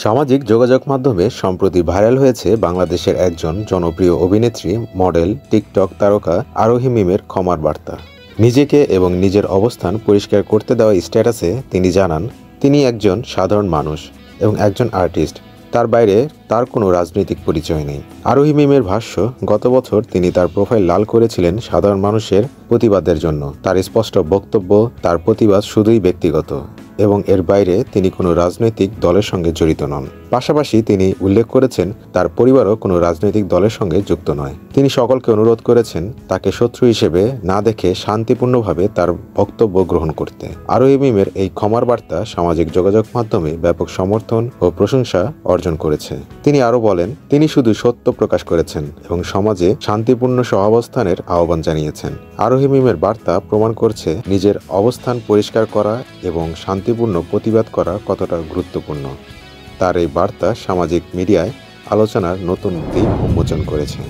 সামাজিক যোগাযোগ মাধ্যমে সম্প্রতি ভাইরাল হয়েছে বাংলাদেশের একজন জনপ্রিয় অভিনেত্রী, মডেল, টিকটক তারকা আরোহী মিমের ক্ষমার বার্তা। নিজেকে এবং নিজের অবস্থান পরিষ্কার করতে দেওয়া স্ট্যাটাসে তিনি জানান, তিনি একজন সাধারণ মানুষ এবং একজন আর্টিস্ট। তার বাইরে তার কোনো রাজনৈতিক পরিচয় নেই। আরোহী মিমের ভাষ্য, গত বছর তিনি তার প্রোফাইল লাল করেছিলেন সাধারণ মানুষের প্রতিবাদের জন্য। তার স্পষ্ট বক্তব্য, তার প্রতিবাদ শুধুই ব্যক্তিগত এবং এর বাইরে তিনি কোনো রাজনৈতিক দলের সঙ্গে জড়িত নন। পাশাপাশি তিনি উল্লেখ করেছেন, তার পরিবারও কোনো রাজনৈতিক দলের সঙ্গে যুক্ত নয়। তিনি সকলকে অনুরোধ করেছেন তাকে শত্রু হিসেবে না দেখে শান্তিপূর্ণভাবে তার বক্তব্য গ্রহণ করতে। আরোহী মিমের এই ক্ষমার বার্তা সামাজিক যোগাযোগ মাধ্যমে ব্যাপক সমর্থন ও প্রশংসা অর্জন করেছে। তিনি আরও বলেন, তিনি শুধু সত্য প্রকাশ করেছেন এবং সমাজে শান্তিপূর্ণ সহাবস্থানের আহ্বান জানিয়েছেন। আরোহী মিমের বার্তা প্রমাণ করছে নিজের অবস্থান পরিষ্কার করা এবং শান্তিপূর্ণ প্রতিবাদ করা কতটা গুরুত্বপূর্ণ। তার এই বার্তা সামাজিক মিডিয়ায় আলোচনার নতুন দিক উন্মোচন করেছে।